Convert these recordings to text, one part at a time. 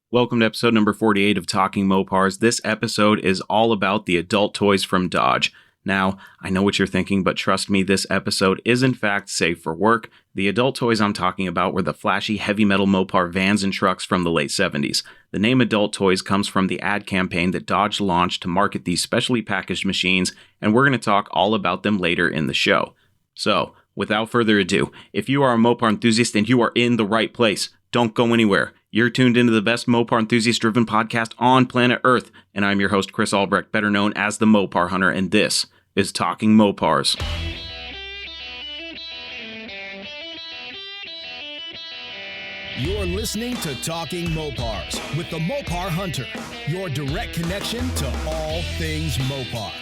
Welcome to episode number 48 of Talking Mopars. This episode is all about the adult toys from Dodge. Now, I know what you're thinking, but trust me, this episode is in fact safe for work. The adult toys I'm talking about were the flashy heavy metal Mopar vans and trucks from the late 70s. The name Adult Toys comes from the ad campaign that Dodge launched to market these specially packaged machines, and we're going to talk all about them later in the show. So, without further ado, if you are a Mopar enthusiast, then you are in the right place. Don't go anywhere. You're tuned into the best Mopar enthusiast-driven podcast on planet Earth, and I'm your host, Chris Albrecht, better known as the Mopar Hunter, and this is Talking Mopars. You're listening to Talking Mopars with the Mopar Hunter, your direct connection to all things Mopar.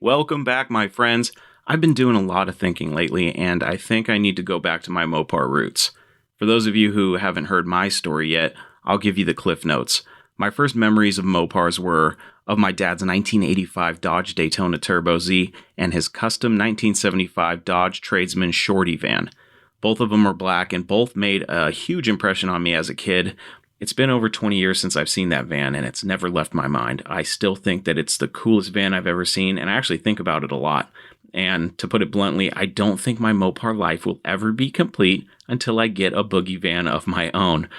Welcome back, my friends. I've been doing a lot of thinking lately, and I think I need to go back to my Mopar roots. For those of you who haven't heard my story yet, I'll give you the cliff notes. My first memories of Mopars were of my dad's 1985 Dodge Daytona Turbo Z and his custom 1975 Dodge Tradesman Shorty van. Both of them were black and both made a huge impression on me as a kid. It's been over 20 years since I've seen that van, and it's never left my mind. I still think that it's the coolest van I've ever seen, and I actually think about it a lot. And to put it bluntly, I don't think my Mopar life will ever be complete until I get a boogie van of my own.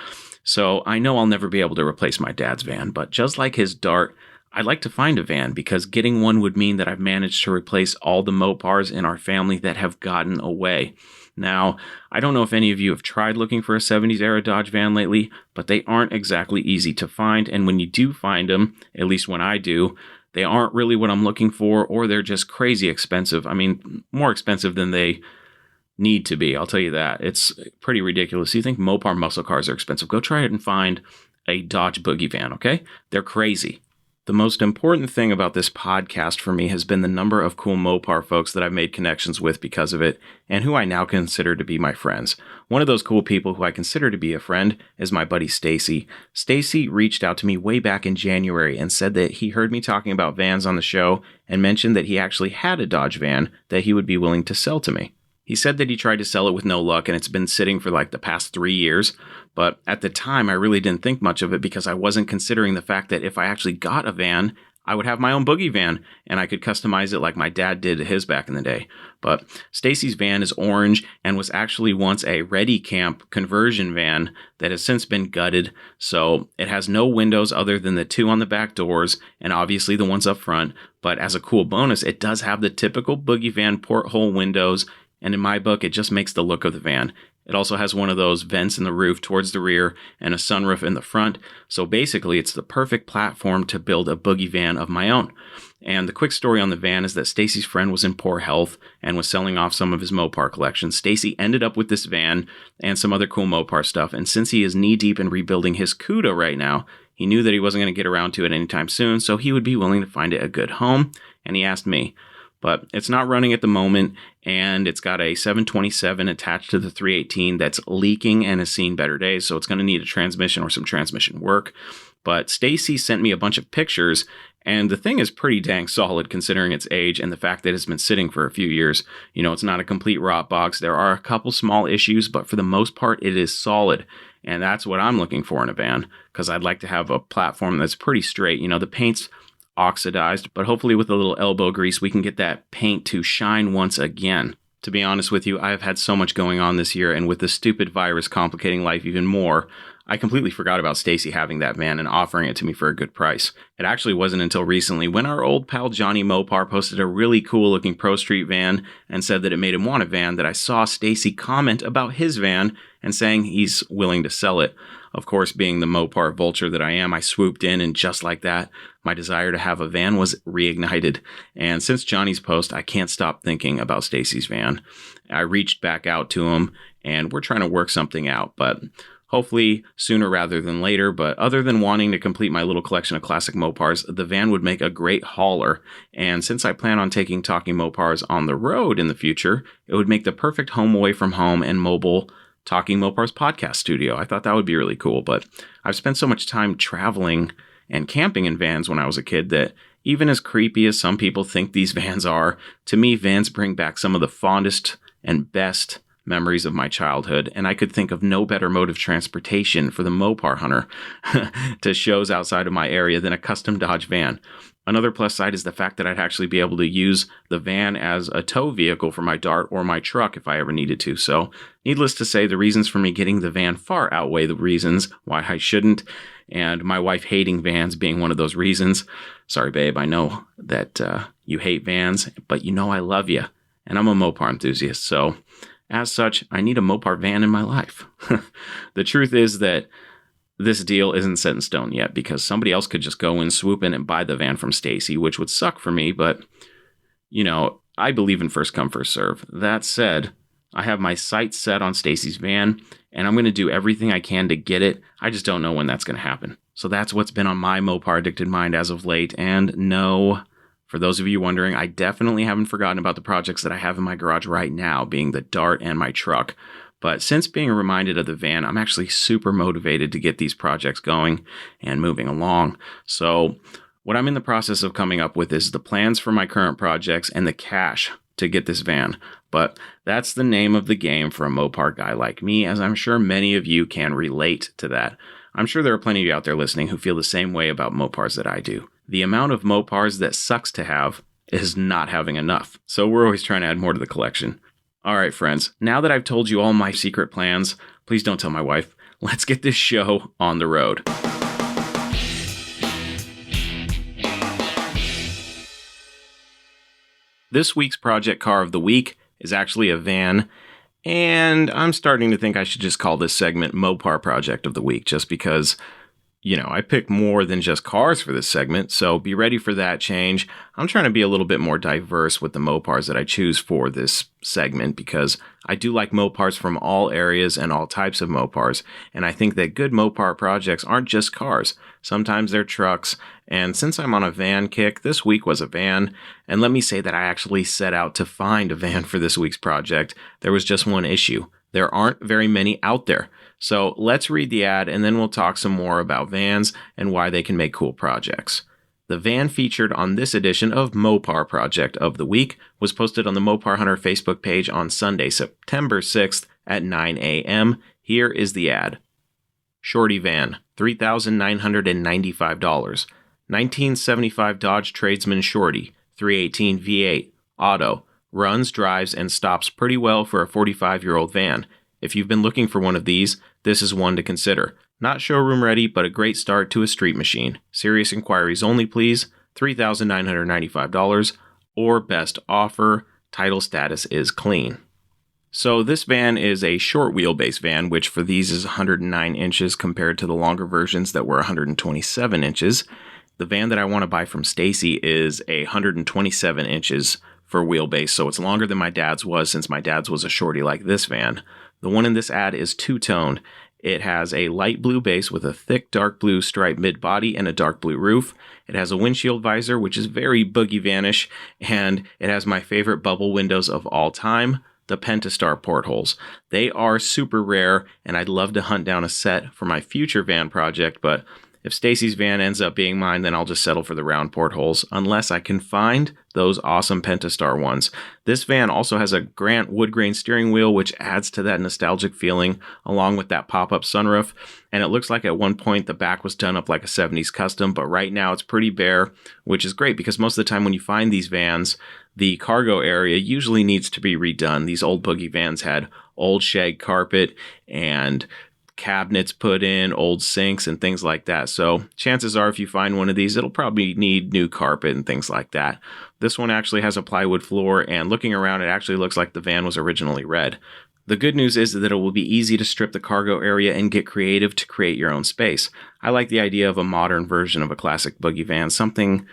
So I know I'll never be able to replace my dad's van, but just like his Dart, I'd like to find a van because getting one would mean that I've managed to replace all the Mopars in our family that have gotten away. Now, I don't know if any of you have tried looking for a 70s era Dodge van lately, but they aren't exactly easy to find, and when you do find them, at least when I do, they aren't really what I'm looking for, or they're just crazy expensive. I mean, more expensive than they need to be, I'll tell you that. It's pretty ridiculous. You think Mopar muscle cars are expensive? Go try it and find a Dodge boogie van, okay? They're crazy. The most important thing about this podcast for me has been the number of cool Mopar folks that I've made connections with because of it, and who I now consider to be my friends. One of those cool people who I consider to be a friend is my buddy Stacy. Stacy reached out to me way back in January and said that he heard me talking about vans on the show and mentioned that he actually had a Dodge van that he would be willing to sell to me. He said that he tried to sell it with no luck and it's been sitting for like the past 3 years, but at the time I really didn't think much of it because I wasn't considering the fact that if I actually got a van, I would have my own boogie van and I could customize it like my dad did his back in the day. But Stacy's van is orange and was actually once a Ready Camp conversion van that has since been gutted, so it has no windows other than the two on the back doors and obviously the ones up front, but as a cool bonus, it does have the typical boogie van porthole windows, and in my book, it just makes the look of the van. It also has one of those vents in the roof towards the rear and a sunroof in the front. So basically, it's the perfect platform to build a boogie van of my own. And the quick story on the van is that Stacy's friend was in poor health and was selling off some of his Mopar collection. Stacy ended up with this van and some other cool Mopar stuff. And since he is knee-deep in rebuilding his Cuda right now, he knew that he wasn't going to get around to it anytime soon, so he would be willing to find it a good home. And he asked me. But it's not running at the moment, and it's got a 727 attached to the 318 that's leaking and has seen better days, so it's going to need a transmission or some transmission work. But Stacy sent me a bunch of pictures, and the thing is pretty dang solid considering its age and the fact that it's been sitting for a few years. You know, it's not a complete rot box. There are a couple small issues, but for the most part, it is solid. And that's what I'm looking for in a van, because I'd like to have a platform that's pretty straight. You know, the paint's oxidized, but hopefully with a little elbow grease, we can get that paint to shine once again. To be honest with you, I've had so much going on this year, and with the stupid virus complicating life even more, I completely forgot about Stacy having that van and offering it to me for a good price. It actually wasn't until recently when our old pal Johnny Mopar posted a really cool looking Pro Street van and said that it made him want a van that I saw Stacy comment about his van and saying he's willing to sell it. Of course, being the Mopar vulture that I am, I swooped in, and just like that, my desire to have a van was reignited. And since Johnny's post, I can't stop thinking about Stacy's van. I reached back out to him, and we're trying to work something out, but hopefully sooner rather than later. But other than wanting to complete my little collection of classic Mopars, the van would make a great hauler. And since I plan on taking Talking Mopars on the road in the future, it would make the perfect home away from home and mobile Talking Mopars podcast studio. I thought that would be really cool, but I've spent so much time traveling and camping in vans when I was a kid that Even as creepy as some people think these vans are, to me, vans bring back some of the fondest and best memories of my childhood, and I could think of no better mode of transportation for the Mopar hunter to shows outside of my area than a custom Dodge van. Another plus side is the fact that I'd actually be able to use the van as a tow vehicle for my Dart or my truck if I ever needed to. So, needless to say, the reasons for me getting the van far outweigh the reasons why I shouldn't, and my wife hating vans being one of those reasons. Sorry, babe, I know that you hate vans, but you know I love you, and I'm a Mopar enthusiast, so as such, I need a Mopar van in my life. The truth is that this deal isn't set in stone yet because somebody else could just go and swoop in and buy the van from Stacy, which would suck for me, but, I believe in first come, first serve. That said, I have my sights set on Stacy's van, and I'm going to do everything I can to get it. I just don't know when that's going to happen. So that's what's been on my Mopar addicted mind as of late, and no, for those of you wondering, I definitely haven't forgotten about the projects that I have in my garage right now, being the Dart and my truck. But since being reminded of the van, I'm actually super motivated to get these projects going and moving along. So what I'm in the process of coming up with is the plans for my current projects and the cash to get this van. But that's the name of the game for a Mopar guy like me, as I'm sure many of you can relate to that. I'm sure there are plenty of you out there listening who feel the same way about Mopars that I do. The amount of Mopars that sucks to have is not having enough. So we're always trying to add more to the collection. All right, friends, now that I've told you all my secret plans, please don't tell my wife. Let's get this show on the road. This week's project car of the week is actually a van, and I'm starting to think I should just call this segment Mopar Project of the Week, just because, I picked more than just cars for this segment, so be ready for that change. I'm trying to be a little bit more diverse with the Mopars that I choose for this segment, because I do like Mopars from all areas and all types of Mopars, and I think that good Mopar projects aren't just cars. Sometimes they're trucks, and since I'm on a van kick, this week was a van, and let me say that I actually set out to find a van for this week's project. There was just one issue. There aren't very many out there. So let's read the ad and then we'll talk some more about vans and why they can make cool projects. The van featured on this edition of Mopar Project of the Week was posted on the Mopar Hunter Facebook page on Sunday, September 6th at 9 a.m. Here is the ad. Shorty van, $3,995. 1975 Dodge Tradesman Shorty, 318 V8, auto, runs, drives, and stops pretty well for a 45-year-old van. If you've been looking for one of these, this is one to consider. Not showroom ready, but a great start to a street machine. Serious inquiries only, please. $3,995 or best offer. Title status is clean. So this van is a short wheelbase van, which for these is 109 inches compared to the longer versions that were 127 inches. The van that I want to buy from Stacy is 127 inches for wheelbase, so it's longer than my dad's was, since my dad's was a shorty like this van. The one in this ad is two-toned. It has a light blue base with a thick dark blue striped mid-body and a dark blue roof. It has a windshield visor, which is very boogie vanish, and it has my favorite bubble windows of all time, the Pentastar portholes. They are super rare, and I'd love to hunt down a set for my future van project, but if Stacy's van ends up being mine, then I'll just settle for the round portholes, unless I can find those awesome Pentastar ones. This van also has a Grant wood grain steering wheel, which adds to that nostalgic feeling, along with that pop-up sunroof. And it looks like at one point the back was done up like a 70s custom, but right now it's pretty bare, which is great because most of the time when you find these vans, the cargo area usually needs to be redone. These old boogie vans had old shag carpet and cabinets put in, old sinks and things like that. So chances are if you find one of these, it'll probably need new carpet and things like that. This one actually has a plywood floor, and looking around, it actually looks like the van was originally red. The good news is that it will be easy to strip the cargo area and get creative to create your own space. I like the idea of a modern version of a classic boogie van, something,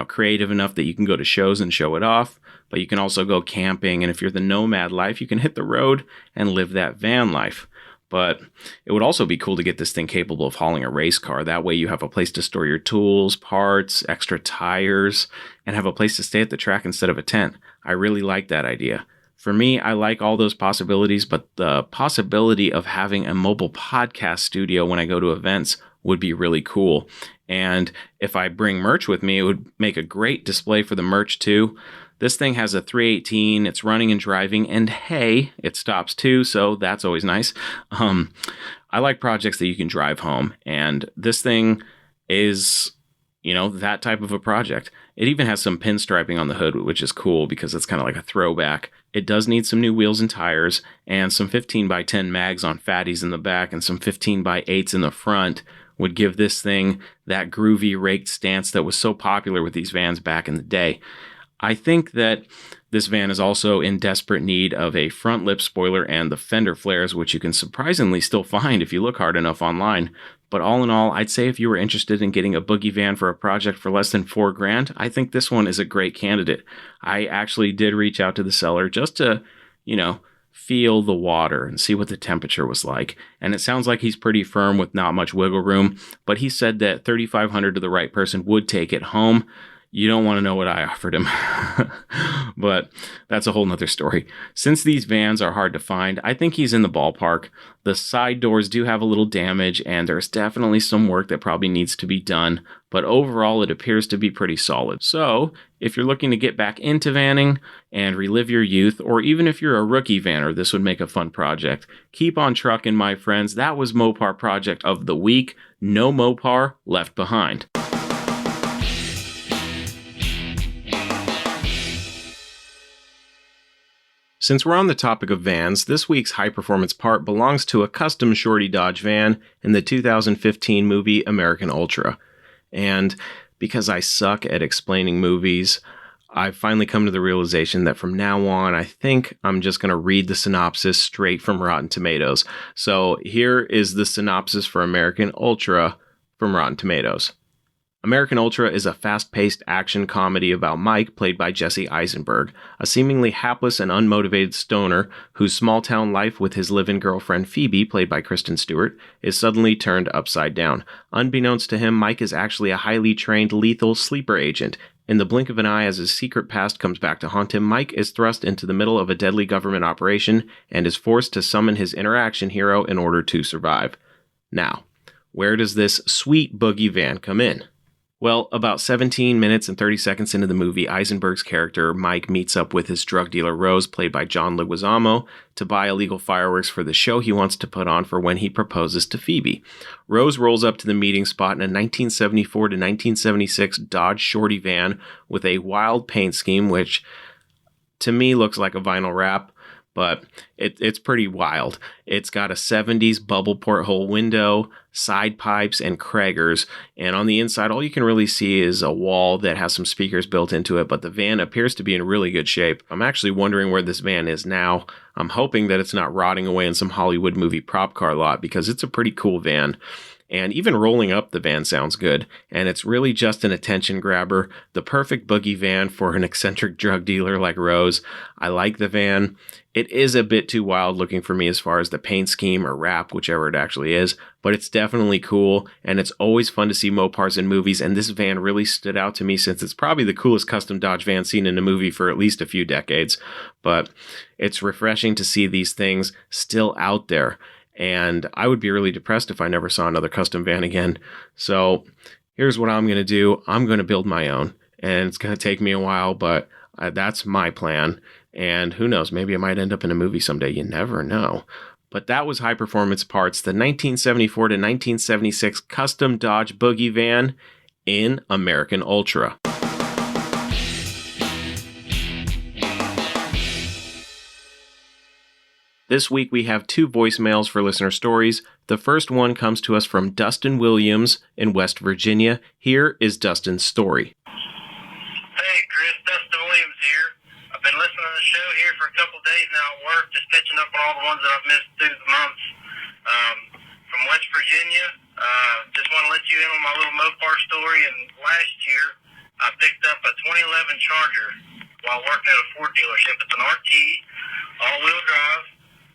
creative enough that you can go to shows and show it off, but you can also go camping, and if you're the nomad life, you can hit the road and live that van life. But it would also be cool to get this thing capable of hauling a race car. That way you have a place to store your tools, parts, extra tires, and have a place to stay at the track instead of a tent. I really like that idea. For me, I like all those possibilities, but the possibility of having a mobile podcast studio when I go to events would be really cool. And if I bring merch with me, it would make a great display for the merch too. This thing has a 318, it's running and driving, and hey, it stops too, so that's always nice. I like projects that you can drive home, and this thing is, that type of a project. It even has some pinstriping on the hood, which is cool because it's kind of like a throwback. It does need some new wheels and tires, and some 15x10 mags on fatties in the back, and some 15x8s in the front would give this thing that groovy raked stance that was so popular with these vans back in the day. I think that this van is also in desperate need of a front lip spoiler and the fender flares, which you can surprisingly still find if you look hard enough online. But all in all, I'd say if you were interested in getting a boogie van for a project for less than $4,000, I think this one is a great candidate. I actually did reach out to the seller just to, feel the water and see what the temperature was like. And it sounds like he's pretty firm with not much wiggle room, but he said that $3,500 to the right person would take it home. You don't want to know what I offered him, but that's a whole nother story. Since these vans are hard to find, I think he's in the ballpark. The side doors do have a little damage, and there's definitely some work that probably needs to be done, but overall it appears to be pretty solid. So, if you're looking to get back into vanning and relive your youth, or even if you're a rookie vanner, this would make a fun project. Keep on trucking, my friends. That was Mopar Project of the Week. No Mopar left behind. Since we're on the topic of vans, this week's high-performance part belongs to a custom Shorty Dodge van in the 2015 movie American Ultra. And because I suck at explaining movies, I've finally come to the realization that from now on, I think I'm just going to read the synopsis straight from Rotten Tomatoes. So here is the synopsis for American Ultra from Rotten Tomatoes. American Ultra is a fast-paced action comedy about Mike, played by Jesse Eisenberg, a seemingly hapless and unmotivated stoner whose small-town life with his live-in girlfriend Phoebe, played by Kristen Stewart, is suddenly turned upside down. Unbeknownst to him, Mike is actually a highly trained lethal sleeper agent. In the blink of an eye, as his secret past comes back to haunt him, Mike is thrust into the middle of a deadly government operation and is forced to summon his inner action hero in order to survive. Now, where does this sweet boogie van come in? Well, about 17 minutes and 30 seconds into the movie, Eisenberg's character, Mike, meets up with his drug dealer, Rose, played by John Leguizamo, to buy illegal fireworks for the show he wants to put on for when he proposes to Phoebe. Rose rolls up to the meeting spot in a 1974 to 1976 Dodge Shorty van with a wild paint scheme, which to me looks like a vinyl wrap. But it's pretty wild. It's got a 70s bubble porthole window, side pipes, and Kraggers. And on the inside, all you can really see is a wall that has some speakers built into it, but the van appears to be in really good shape. I'm actually wondering where this van is now. I'm hoping that it's not rotting away in some Hollywood movie prop car lot, because it's a pretty cool van. And even rolling up the van sounds good, and it's really just an attention grabber, the perfect boogie van for an eccentric drug dealer like Rose. I like the van. It is a bit too wild looking for me as far as the paint scheme or wrap, whichever it actually is, but it's definitely cool, and it's always fun to see Mopars in movies, and this van really stood out to me since it's probably the coolest custom Dodge van seen in a movie for at least a few decades. But it's refreshing to see these things still out there. And I would be really depressed if I never saw another custom van again. So here's what I'm going to do. I'm going to build my own. And it's going to take me a while, but that's my plan. And who knows, maybe I might end up in a movie someday. You never know. But that was High Performance Parts, the 1974 to 1976 custom Dodge Boogie van in American Ultra. This week we have 2 voicemails for listener stories. The first one comes to us from Dustin Williams in West Virginia. Here is Dustin's story. Hey Chris, Dustin Williams here. I've been listening to the show here for a couple of days now at work, just catching up on all the ones that I've missed through the months. From West Virginia, just want to let you in on my little Mopar story. And last year, I picked up a 2011 Charger while working at a Ford dealership. It's an RT, all-wheel drive.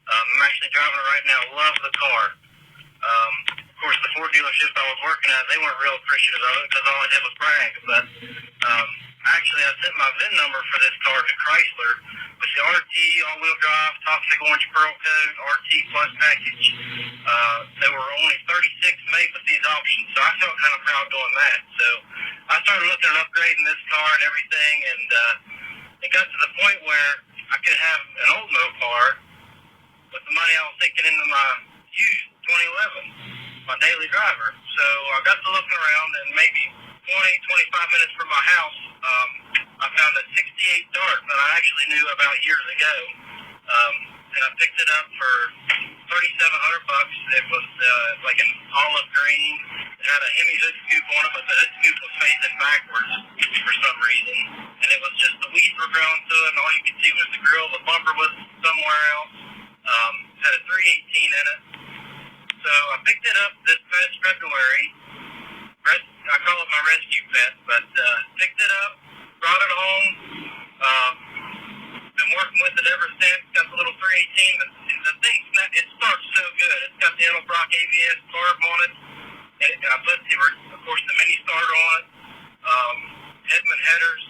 I'm actually driving it right now. Love the car. Of course, the Ford dealership I was working at, they weren't real appreciative of it because all I did was brag. But actually, I sent my VIN number for this car to Chrysler with the RT, all-wheel drive, top 6 orange pearl code, RT plus package. there were only 36 made with these options, so I felt kind of proud doing that. So I started looking at upgrading this car and everything, and it got to the point where I could have an old Mopar with the money I was thinking into my used 2011, my daily driver. So I got to looking around, and maybe 20, 25 minutes from my house, I found a 68 Dart that I actually knew about years ago. And I picked it up for $3,700. It was like an olive green. It had a Hemi hood scoop on it, but the hood scoop was facing backwards for some reason. And it was just the weeds were growing to it, and all you could see was the grill. The bumper was somewhere else. Had a 318 in it. So I picked it up this past February. I call it my rescue pet, but picked it up, brought it home. Been working with it ever since. Got the little 318. The thing, it starts so good. It's got the Edelbrock ABS carb on it. I put, of course, the mini starter on it. Edmund headers.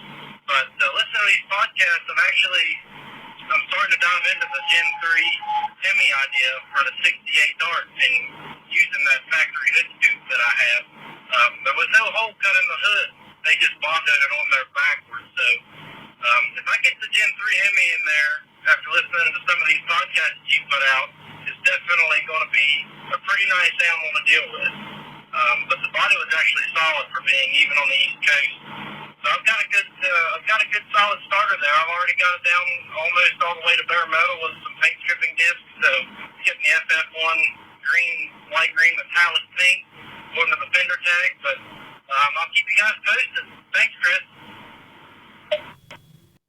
But listening to these podcasts, I'm starting to dive into the Gen 3 Hemi idea for the 68 Dart and using that factory hood scoop that I have. There was no hole cut in the hood. They just bonded it on there backwards. So if I get the Gen 3 Hemi in there after listening to some of these podcasts you put out, it's definitely going to be a pretty nice animal to deal with. But the body was actually solid for being even on the East Coast. So I've got a good solid starter there. I've already got it down almost all the way to bare metal with some paint stripping discs. So getting the FF1 light green metallic paint, going to the fender tag. But I'll keep you guys posted. Thanks, Chris.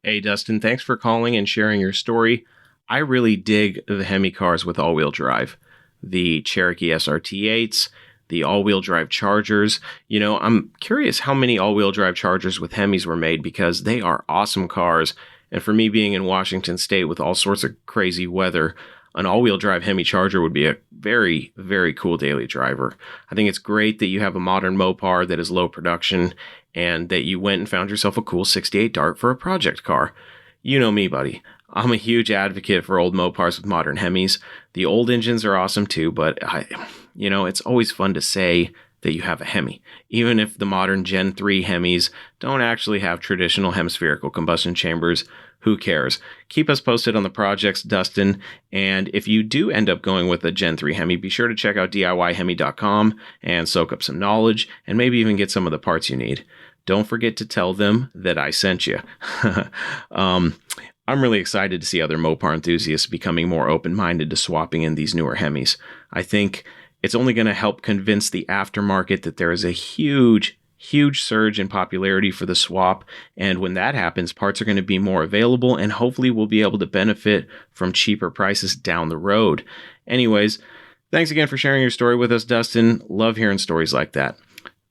Hey, Dustin, thanks for calling and sharing your story. I really dig the Hemi cars with all-wheel drive. The Cherokee SRT8s, the all-wheel drive Chargers. You know, I'm curious how many all-wheel drive Chargers with Hemis were made because they are awesome cars. And for me being in Washington State with all sorts of crazy weather, an all-wheel drive Hemi Charger would be a very, very cool daily driver. I think it's great that you have a modern Mopar that is low production and that you went and found yourself a cool 68 Dart for a project car. You know me, buddy. I'm a huge advocate for old Mopars with modern Hemis. The old engines are awesome too, but it's always fun to say that you have a Hemi, even if the modern Gen 3 Hemis don't actually have traditional hemispherical combustion chambers. Who cares? Keep us posted on the projects, Dustin. And if you do end up going with a Gen 3 Hemi, be sure to check out DIYHemi.com and soak up some knowledge and maybe even get some of the parts you need. Don't forget to tell them that I sent you. I'm really excited to see other Mopar enthusiasts becoming more open-minded to swapping in these newer Hemis. I think it's only going to help convince the aftermarket that there is a huge surge in popularity for the swap, and when that happens, parts are going to be more available, and hopefully we'll be able to benefit from cheaper prices down the road. Anyways, thanks again for sharing your story with us, Dustin. Love hearing stories like that.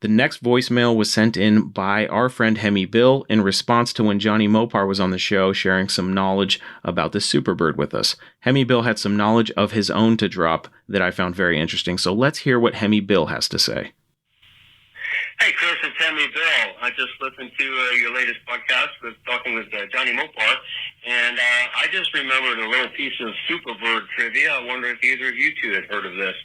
The next voicemail was sent in by our friend Hemi Bill in response to when Johnny Mopar was on the show sharing some knowledge about the Superbird with us. Hemi Bill had some knowledge of his own to drop that I found very interesting, so let's hear what Hemi Bill has to say. Hey, Chris, it's Hemi Bill. I just listened to your latest podcast talking with Johnny Mopar, and I just remembered a little piece of Superbird trivia. I wonder if either of you two had heard of this.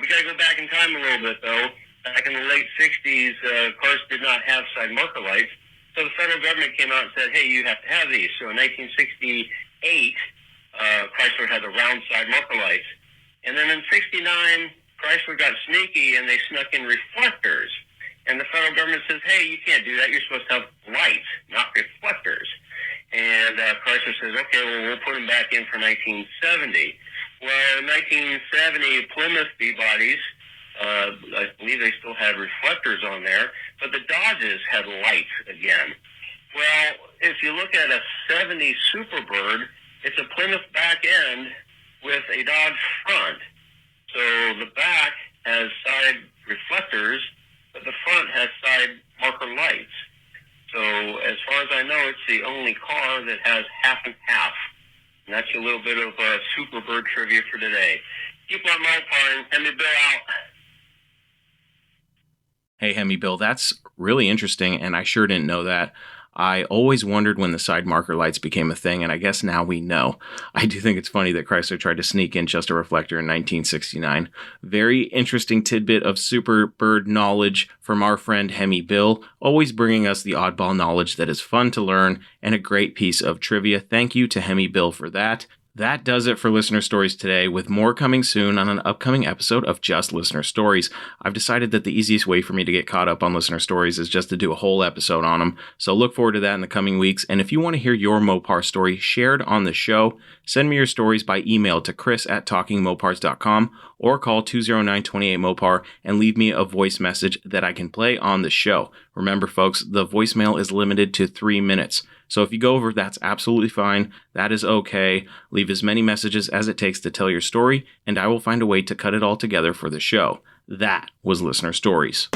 We got to go back in time a little bit, though. Back in the late 60s, cars did not have side marker lights, so the federal government came out and said, hey, you have to have these. So in 1968, Chrysler had the round side marker lights. And then in 69, Chrysler got sneaky, and they snuck in reflectors. And the federal government says, hey, you can't do that. You're supposed to have lights, not reflectors. And Chrysler says, okay, well, we'll put them back in for 1970. Well, in 1970, Plymouth B-bodies, I believe they still had reflectors on there, but the Dodges had lights again. Well, if you look at a 70 Superbird, it's a Plymouth back end with a Dodge front. So the back has side reflectors, but the front has side marker lights. So as far as I know, it's the only car that has half and half. And that's a little bit of Superbird trivia for today. Keep on Mopar, Hemi Bill out. Hey, Hemi Bill, that's really interesting, and I sure didn't know that. I always wondered when the side marker lights became a thing, and I guess now we know. I do think it's funny that Chrysler tried to sneak in just a reflector in 1969. Very interesting tidbit of super bird knowledge from our friend Hemi Bill, always bringing us the oddball knowledge that is fun to learn, and a great piece of trivia. Thank you to Hemi Bill for that. That does it for Listener Stories today, with more coming soon on an upcoming episode of Just Listener Stories. I've decided that the easiest way for me to get caught up on Listener Stories is just to do a whole episode on them, so look forward to that in the coming weeks. And if you want to hear your Mopar story shared on the show, send me your stories by email to chris@talkingmopars.com or call 209-28-MOPAR and leave me a voice message that I can play on the show. Remember, folks, the voicemail is limited to 3 minutes. So if you go over, that's absolutely fine. That is okay. Leave as many messages as it takes to tell your story, and I will find a way to cut it all together for the show. That was Listener Stories.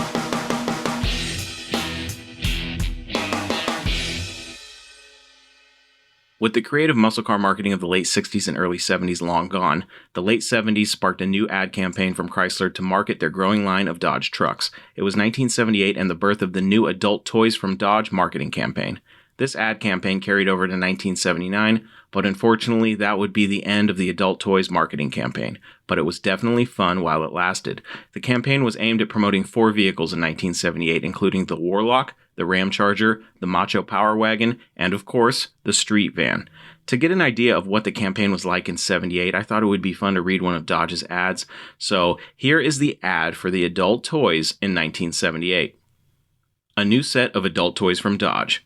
With the creative muscle car marketing of the late 60s and early 70s long gone, the late 70s sparked a new ad campaign from Chrysler to market their growing line of Dodge trucks. It was 1978 and the birth of the new Adult Toys from Dodge marketing campaign. This ad campaign carried over to 1979, but unfortunately that would be the end of the Adult Toys marketing campaign. But it was definitely fun while it lasted. The campaign was aimed at promoting 4 vehicles in 1978, including the Warlock, the Ramcharger, the Macho Power Wagon, and of course, the Street Van. To get an idea of what the campaign was like in 78, I thought it would be fun to read one of Dodge's ads. So here is the ad for the Adult Toys in 1978. A new set of adult toys from Dodge.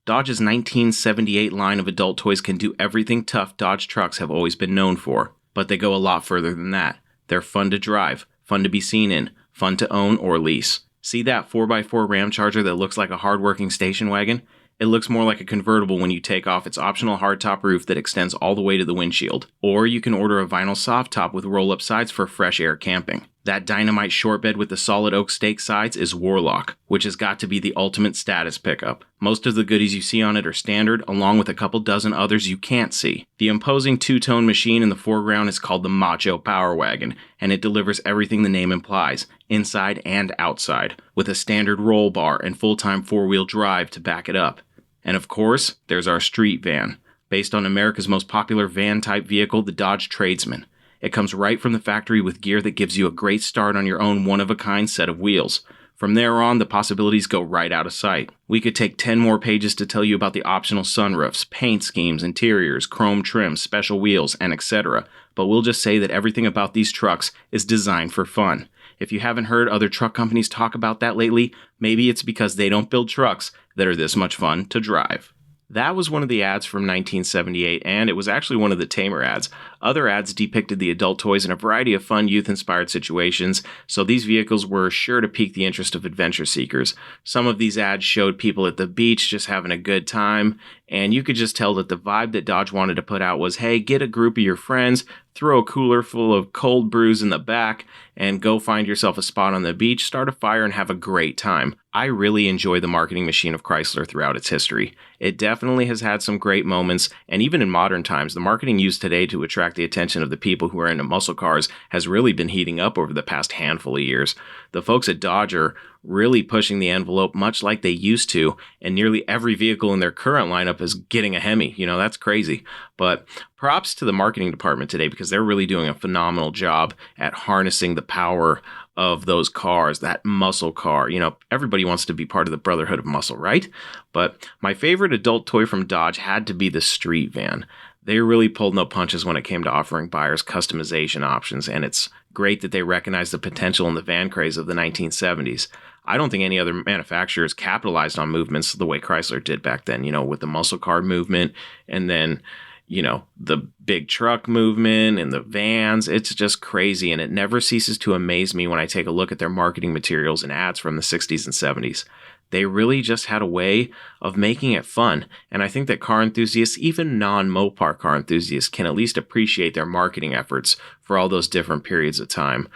Dodge's 1978 line of adult toys can do everything tough Dodge trucks have always been known for, but they go a lot further than that. They're fun to drive, fun to be seen in, fun to own or lease. See that 4x4 Ramcharger that looks like a hard-working station wagon? It looks more like a convertible when you take off its optional hardtop roof that extends all the way to the windshield. Or you can order a vinyl soft top with roll-up sides for fresh air camping. That dynamite short bed with the solid oak stake sides is Warlock, which has got to be the ultimate status pickup. Most of the goodies you see on it are standard, along with a couple dozen others you can't see. The imposing two-tone machine in the foreground is called the Macho Power Wagon, and it delivers everything the name implies, inside and outside, with a standard roll bar and full-time four-wheel drive to back it up. And of course, there's our Street Van, based on America's most popular van-type vehicle, the Dodge Tradesman. It comes right from the factory with gear that gives you a great start on your own one-of-a-kind set of wheels. From there on, the possibilities go right out of sight. We could take 10 more pages to tell you about the optional sunroofs, paint schemes, interiors, chrome trims, special wheels, and etc. But we'll just say that everything about these trucks is designed for fun. If you haven't heard other truck companies talk about that lately, maybe it's because they don't build trucks that are this much fun to drive. That was one of the ads from 1978, and it was actually one of the tamer ads. Other ads depicted the adult toys in a variety of fun youth-inspired situations, so these vehicles were sure to pique the interest of adventure seekers. Some of these ads showed people at the beach just having a good time, and you could just tell that the vibe that Dodge wanted to put out was, hey, get a group of your friends, throw a cooler full of cold brews in the back, and go find yourself a spot on the beach, start a fire, and have a great time. I really enjoy the marketing machine of Chrysler throughout its history. It definitely has had some great moments, and even in modern times, the marketing used today to attract the attention of the people who are into muscle cars has really been heating up over the past handful of years. The folks at Dodge are really pushing the envelope much like they used to, and nearly every vehicle in their current lineup is getting a Hemi. That's crazy. But props to the marketing department today, because they're really doing a phenomenal job at harnessing the power of those cars, that muscle car. Everybody wants to be part of the brotherhood of muscle, right? But my favorite adult toy from Dodge had to be the Street Van. They really pulled no punches when it came to offering buyers customization options, and it's great that they recognized the potential in the van craze of the 1970s. I don't think any other manufacturers capitalized on movements the way Chrysler did back then, with the muscle car movement, and then the big truck movement and the vans. It's just crazy, and it never ceases to amaze me when I take a look at their marketing materials and ads from the 60s and 70s. They really just had a way of making it fun, and I think that car enthusiasts, even non-Mopar car enthusiasts, can at least appreciate their marketing efforts for all those different periods of time.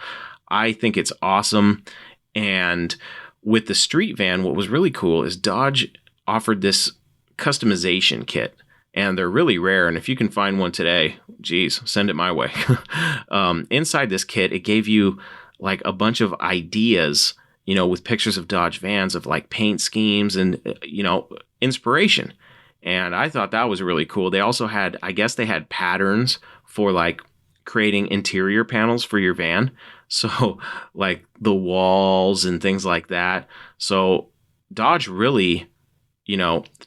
I think it's awesome, and with the Street Van, what was really cool is Dodge offered this customization kit. And they're really rare, and if you can find one today, geez, send it my way. Inside this kit, it gave you like a bunch of ideas, with pictures of Dodge vans of like paint schemes and, inspiration. And I thought that was really cool. They also had, I guess they had patterns for like creating interior panels for your van. So like the walls and things like that. So Dodge really,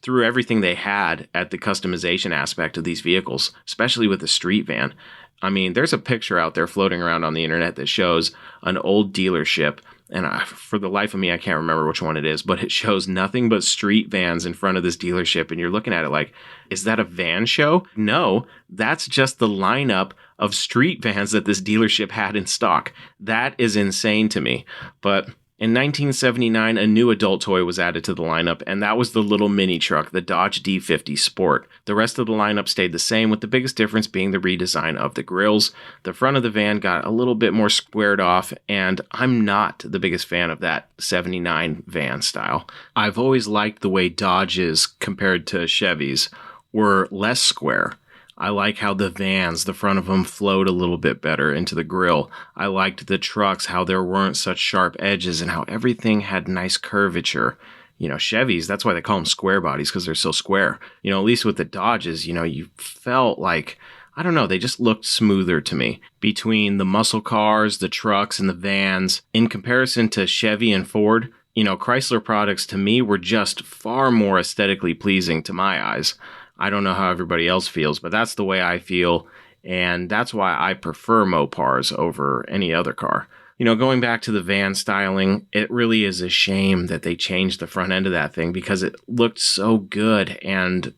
threw everything they had at the customization aspect of these vehicles, especially with the street van. I mean, there's a picture out there floating around on the internet that shows an old dealership, and for the life of me, I can't remember which one it is, but it shows nothing but street vans in front of this dealership, and you're looking at it like, is that a van show? No, that's just the lineup of street vans that this dealership had in stock. That is insane to me. But in 1979, a new adult toy was added to the lineup, and that was the little mini truck, the Dodge D50 Sport. The rest of the lineup stayed the same, with the biggest difference being the redesign of the grills. The front of the van got a little bit more squared off, and I'm not the biggest fan of that 79 van style. I've always liked the way Dodges, compared to Chevys, were less square. I like how the vans, the front of them flowed a little bit better into the grille. I liked the trucks, how there weren't such sharp edges and how everything had nice curvature. Chevys, that's why they call them square bodies, because they're so square. At least with the Dodges, you felt like, I don't know, they just looked smoother to me. Between the muscle cars, the trucks, and the vans, in comparison to Chevy and Ford, Chrysler products to me were just far more aesthetically pleasing to my eyes. I don't know how everybody else feels, but that's the way I feel, and that's why I prefer Mopars over any other car. Going back to the van styling, it really is a shame that they changed the front end of that thing because it looked so good, and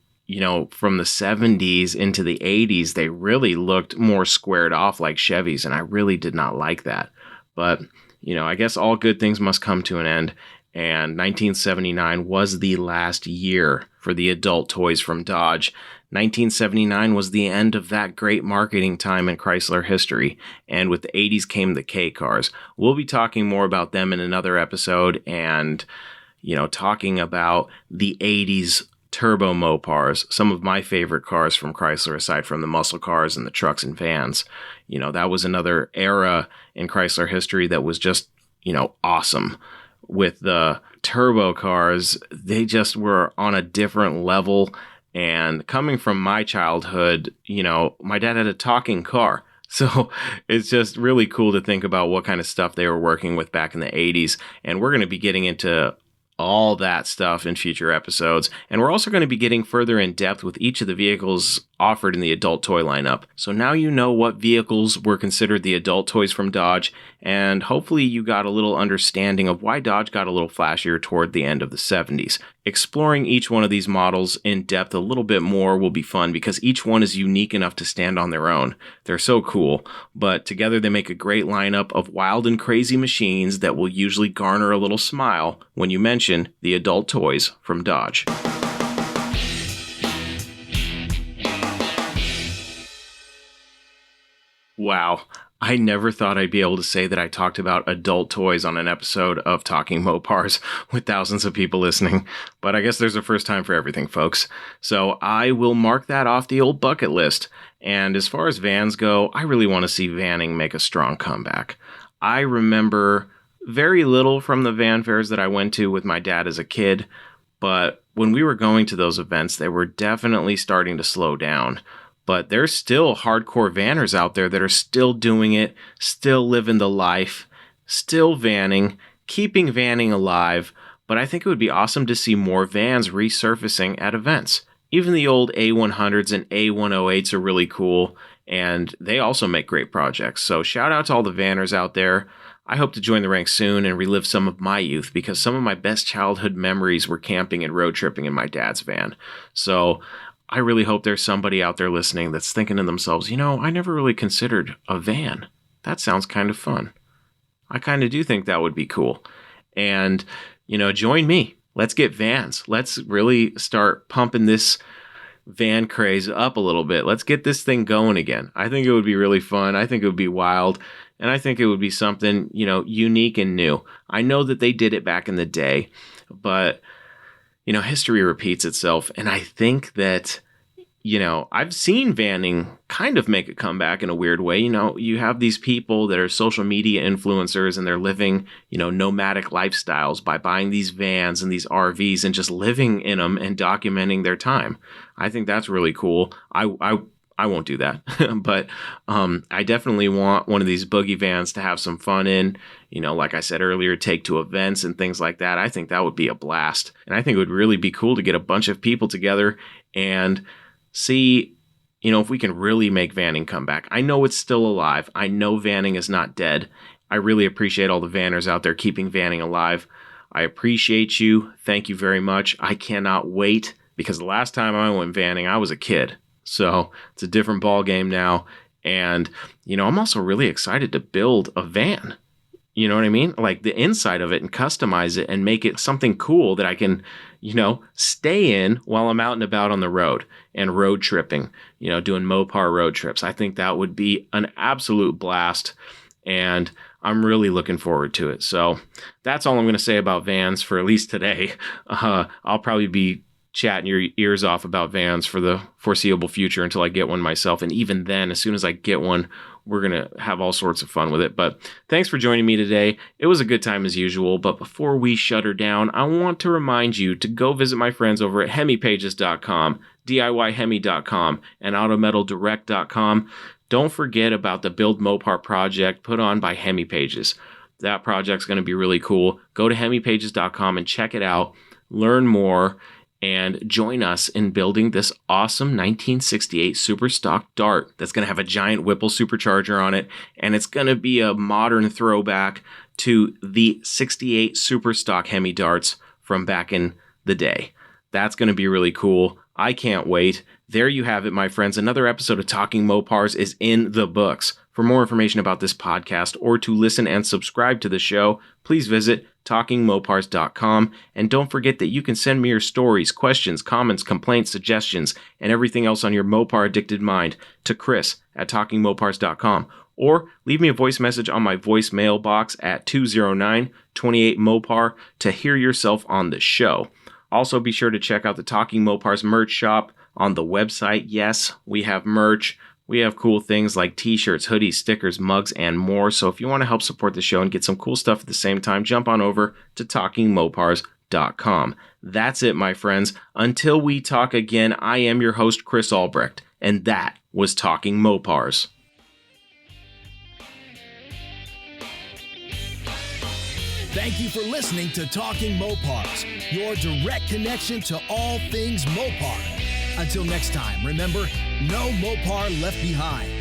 from the 70s into the 80s, they really looked more squared off like Chevys, and I really did not like that. But, I guess all good things must come to an end. And 1979 was the last year for the adult toys from Dodge. 1979 was the end of that great marketing time in Chrysler history, and with the 80s came the K cars. We'll be talking more about them in another episode and, talking about the 80s turbo Mopars, some of my favorite cars from Chrysler aside from the muscle cars and the trucks and vans. That was another era in Chrysler history that was just, awesome. With the turbo cars, they just were on a different level. And coming from my childhood, my dad had a talking car. So it's just really cool to think about what kind of stuff they were working with back in the 80s. And we're going to be getting into all that stuff in future episodes. And we're also going to be getting further in depth with each of the vehicles offered in the adult toy lineup. So now you know what vehicles were considered the adult toys from Dodge, and hopefully you got a little understanding of why Dodge got a little flashier toward the end of the 70s. Exploring each one of these models in depth a little bit more will be fun because each one is unique enough to stand on their own. They're so cool, but together they make a great lineup of wild and crazy machines that will usually garner a little smile when you mention the adult toys from Dodge. Wow, I never thought I'd be able to say that I talked about adult toys on an episode of Talking Mopars with thousands of people listening, but I guess there's a first time for everything, folks. So I will mark that off the old bucket list. And as far as vans go, I really want to see vanning make a strong comeback. I remember very little from the van fairs that I went to with my dad as a kid, but when we were going to those events, they were definitely starting to slow down. But there's still hardcore vanners out there that are still doing it, still living the life, still vanning, keeping vanning alive. But I think it would be awesome to see more vans resurfacing at events. Even the old A100s and A108s are really cool, and they also make great projects. So shout out to all the vanners out there. I hope to join the ranks soon and relive some of my youth because some of my best childhood memories were camping and road tripping in my dad's van. So I really hope there's somebody out there listening that's thinking to themselves, I never really considered a van. That sounds kind of fun. I kind of do think that would be cool. And, join me. Let's get vans. Let's really start pumping this van craze up a little bit. Let's get this thing going again. I think it would be really fun. I think it would be wild. And I think it would be something, unique and new. I know that they did it back in the day, but history repeats itself. And I think that, I've seen vanning kind of make a comeback in a weird way. You have these people that are social media influencers and they're living, nomadic lifestyles by buying these vans and these RVs and just living in them and documenting their time. I think that's really cool. I won't do that, but I definitely want one of these boogie vans to have some fun in, like I said earlier, take to events and things like that. I think that would be a blast. And I think it would really be cool to get a bunch of people together and see, if we can really make vanning come back. I know it's still alive. I know vanning is not dead. I really appreciate all the vanners out there keeping vanning alive. I appreciate you. Thank you very much. I cannot wait because the last time I went vanning, I was a kid. So it's a different ball game now. And, I'm also really excited to build a van. You know what I mean? Like the inside of it and customize it and make it something cool that I can, stay in while I'm out and about on the road and road tripping, doing Mopar road trips. I think that would be an absolute blast. And I'm really looking forward to it. So that's all I'm going to say about vans for at least today. I'll probably be chatting your ears off about vans for the foreseeable future until I get one myself. And even then, as soon as I get one, we're going to have all sorts of fun with it. But thanks for joining me today. It was a good time as usual. But before we shut her down, I want to remind you to go visit my friends over at hemipages.com, DIYhemi.com, and autometaldirect.com. Don't forget about the Build Mopar project put on by Hemi Pages. That project's going to be really cool. Go to hemipages.com and check it out. Learn more. And join us in building this awesome 1968 super stock Dart that's going to have a giant Whipple supercharger on it. And it's going to be a modern throwback to the 68 super stock Hemi Darts from back in the day. That's going to be really cool. I can't wait. There you have it, my friends. Another episode of Talking Mopars is in the books. For more information about this podcast or to listen and subscribe to the show, please visit talkingmopars.com. And don't forget that you can send me your stories, questions, comments, complaints, suggestions, and everything else on your Mopar addicted mind to Chris at talkingmopars.com. Or leave me a voice message on my voicemail box at 209-28-MOPAR to hear yourself on the show. Also, be sure to check out the Talking Mopars merch shop on the website. Yes, we have merch. We have cool things like t-shirts, hoodies, stickers, mugs, and more. So if you want to help support the show and get some cool stuff at the same time, jump on over to TalkingMopars.com. That's it, my friends. Until we talk again, I am your host, Chris Albrecht, and that was Talking Mopars. Thank you for listening to Talking Mopars, your direct connection to all things Mopar. Until next time, remember, no Mopar left behind.